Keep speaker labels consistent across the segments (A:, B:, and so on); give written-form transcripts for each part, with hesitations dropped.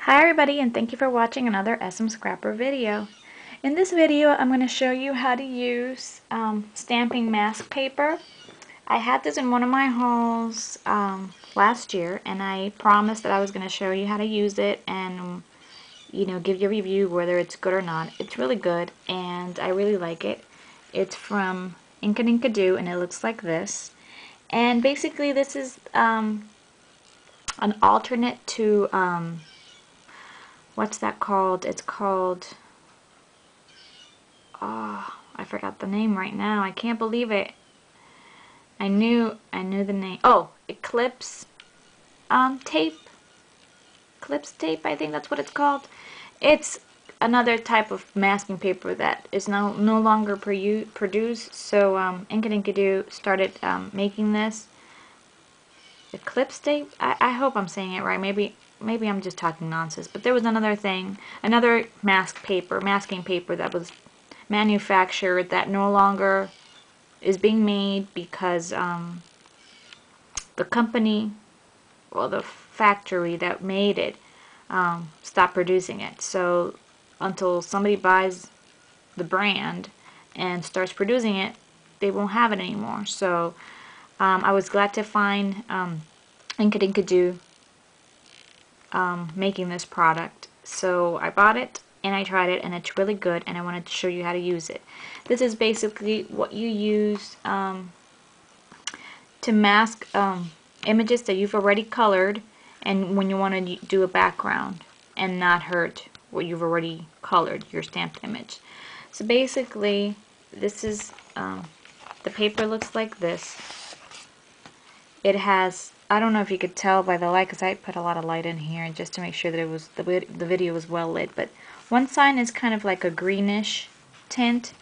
A: Hi everybody, and thank you for watching another SM Scrapper video. In this video I'm going to show you how to use stamping mask paper. I had this in one of my hauls last year, and I promised that I was going to show you how to use it and give you a review whether it's good or not. It's really good and I really like it. It's from Inkadoo and it looks like this. And basically this is an alternate to what's that called? It's called, oh, I forgot the name right now. I can't believe it. I knew the name. Oh, Eclipse tape. Eclipse tape, I think that's what it's called. It's another type of masking paper that is no longer produced. So Inkadoo started making this. Eclipse tape? I hope I'm saying it right. Maybe I'm just talking nonsense. But there was another thing, another masking paper that was manufactured that no longer is being made because the company, well, the factory that made it stopped producing it. So until somebody buys the brand and starts producing it, they won't have it anymore. So I was glad to find Inkadoo making this product. So I bought it and I tried it and it's really good, and I wanted to show you how to use it. This is basically what you use to mask images that you've already colored, and when you want to do a background and not hurt what you've already colored, your stamped image. So basically this is the paper looks like this. It has, I don't know if you could tell by the light because I put a lot of light in here just to make sure that it was the video was well lit, but one side is kind of like a greenish tint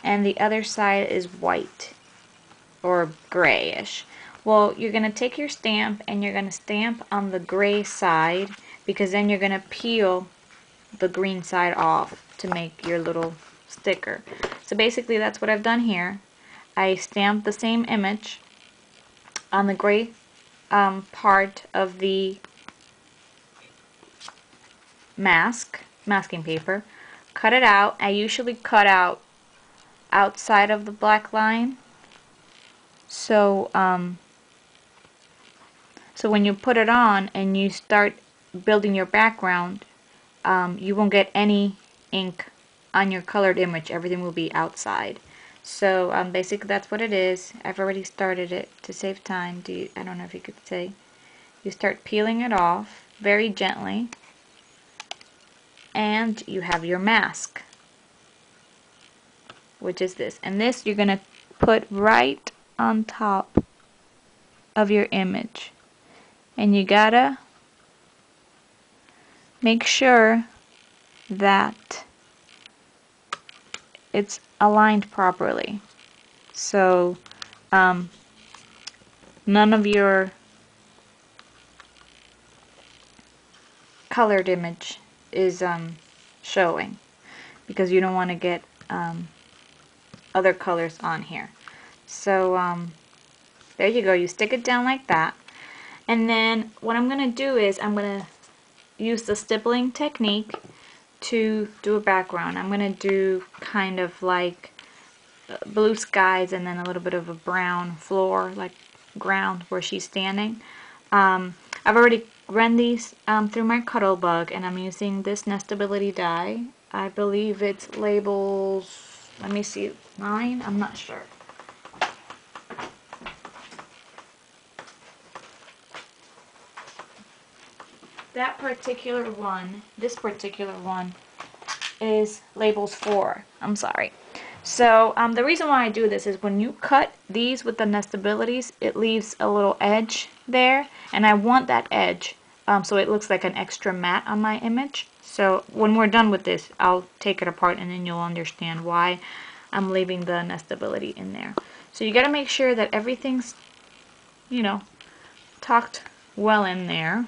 A: and the other side is white or grayish. Well, you're going to take your stamp and you're going to stamp on the gray side, because then you're going to peel the green side off to make your little sticker. So basically that's what I've done here. I stamped the same image on the gray part of the masking paper, cut it out. I usually cut out outside of the black line, so so when you put it on and you start building your background, you won't get any ink on your colored image. Everything will be outside. So basically that's what it is. I've already started it to save time. I don't know if you could say. You start peeling it off very gently, and you have your mask, which is this. And this you're going to put right on top of your image. And you gotta make sure that it's aligned properly. So none of your colored image is showing, because you don't want to get other colors on here. So there you go. You stick it down like that, and then what I'm going to do is I'm going to use the stippling technique to do a background. I'm going to do kind of like blue skies and then a little bit of a brown floor, like ground where she's standing. I've already run these through my cuddle bug, and I'm using this nestability die. I believe it's labels, let me see, 9, I'm not sure. That particular one, this particular one, is labels 4. I'm sorry. So the reason why I do this is when you cut these with the nestabilities, it leaves a little edge there, and I want that edge so it looks like an extra matte on my image. So when we're done with this, I'll take it apart and then you'll understand why I'm leaving the nestability in there. So you got to make sure that everything's, tucked well in there.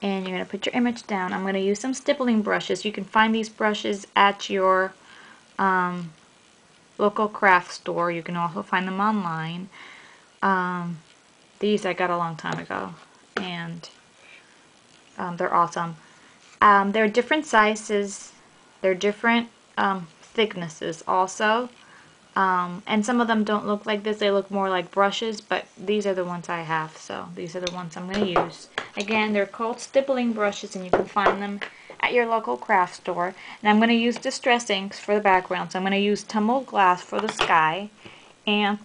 A: And you're going to put your image down. I'm going to use some stippling brushes. You can find these brushes at your local craft store. You can also find them online. These I got a long time ago, and They're awesome. They're different sizes. They're different thicknesses also. And some of them don't look like this. They look more like brushes, but these are the ones I have. So these are the ones I'm going to use. Again, they're called stippling brushes, and you can find them at your local craft store. And I'm going to use Distress inks for the background. So I'm going to use tumbled glass for the sky and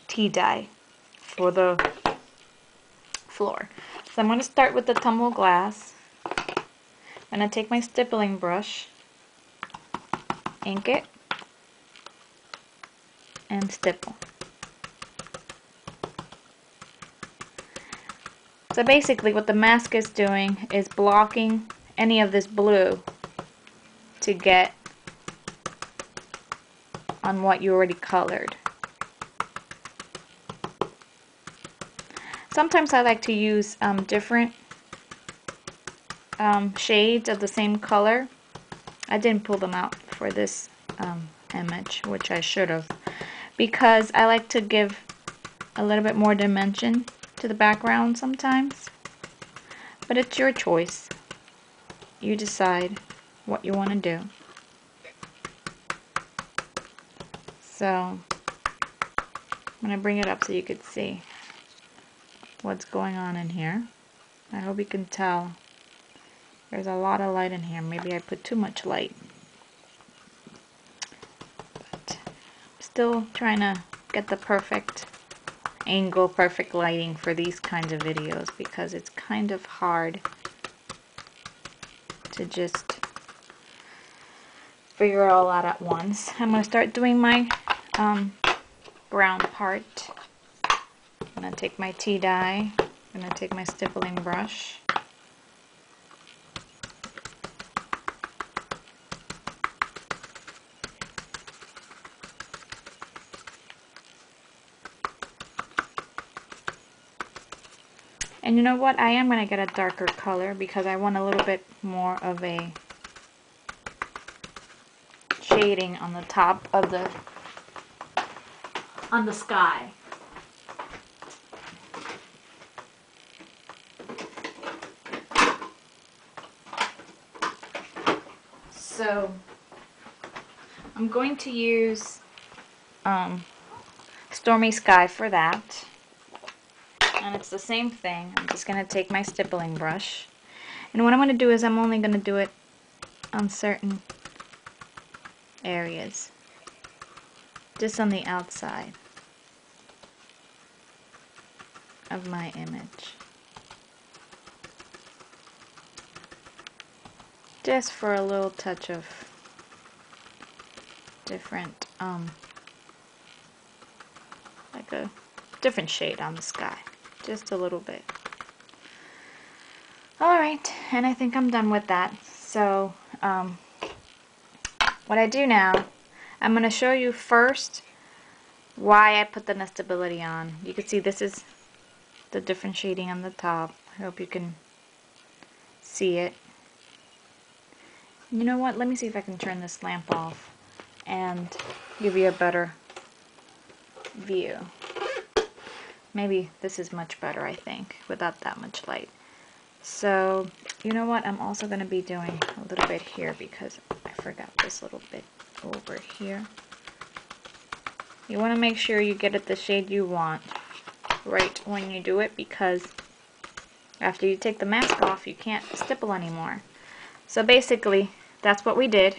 A: tea dye for the floor. So I'm going to start with the tumbled glass. I'm going to take my stippling brush, ink it, and stipple. So basically what the mask is doing is blocking any of this blue to get on what you already colored. Sometimes I like to use different shades of the same color. I didn't pull them out for this image, which I should have, because I like to give a little bit more dimension to the background sometimes. But it's your choice. You decide what you want to do. So I'm going to bring it up so you could see what's going on in here. I hope you can tell. There's a lot of light in here. Maybe I put too much light. But I'm still trying to get the perfect angle, perfect lighting for these kinds of videos, because it's kind of hard to just figure it all out at once. I'm going to start doing my brown part. I'm going to take my tea dye. I'm going to take my stippling brush. And you know what? I am going to get a darker color because I want a little bit more of a shading on the top of the sky. So I'm going to use Stormy Sky for that. And it's the same thing. I'm just going to take my stippling brush. And what I'm going to do is I'm only going to do it on certain areas. Just on the outside of my image. Just for a little touch of different, like a different shade on the sky. Just a little bit. Alright, and I think I'm done with that. So, what I do now, I'm going to show you first why I put the nestability on. You can see this is the different shading on the top. I hope you can see it. You know what? Let me see if I can turn this lamp off and give you a better view. Maybe this is much better, I think, without that much light. So, you know what? I'm also going to be doing a little bit here because I forgot this little bit over here. You want to make sure you get it the shade you want right when you do it, because after you take the mask off, you can't stipple anymore. So basically, that's what we did.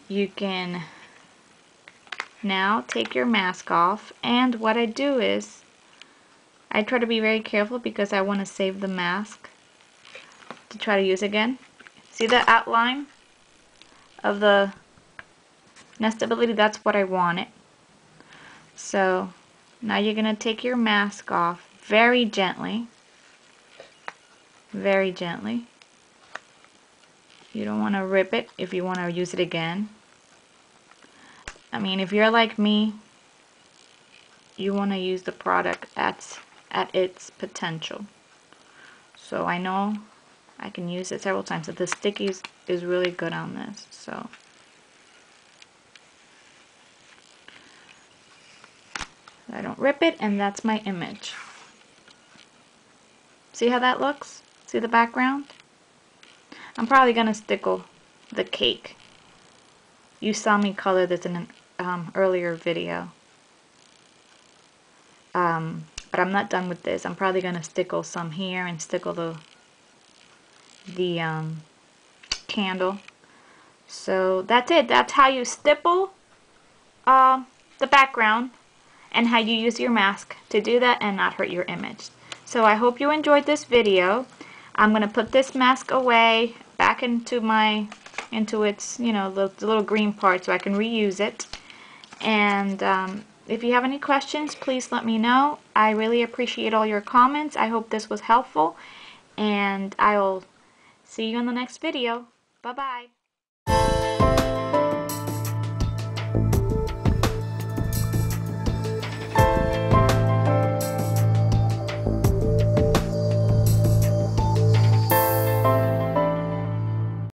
A: You can now take your mask off, and what I do is I try to be very careful because I want to save the mask to try to use again. See the outline of the nestability? That's what I wanted. So now you're going to take your mask off very gently. Very gently. You don't want to rip it if you want to use it again. I mean, if you're like me, you want to use the product at its potential. So I know I can use it several times. The sticky is really good on this. So I don't rip it, and that's my image. See how that looks? See the background? I'm probably going to stickle the cake. You saw me color this in an earlier video. But I'm not done with this. I'm probably going to stickle some here and stickle the candle. So that's it. That's how you stipple the background and how you use your mask to do that and not hurt your image. So I hope you enjoyed this video. I'm going to put this mask away back into its, you know, the little green part so I can reuse it. And if you have any questions, please let me know. I really appreciate all your comments. I hope this was helpful, and I'll see you in the next video. Bye-bye.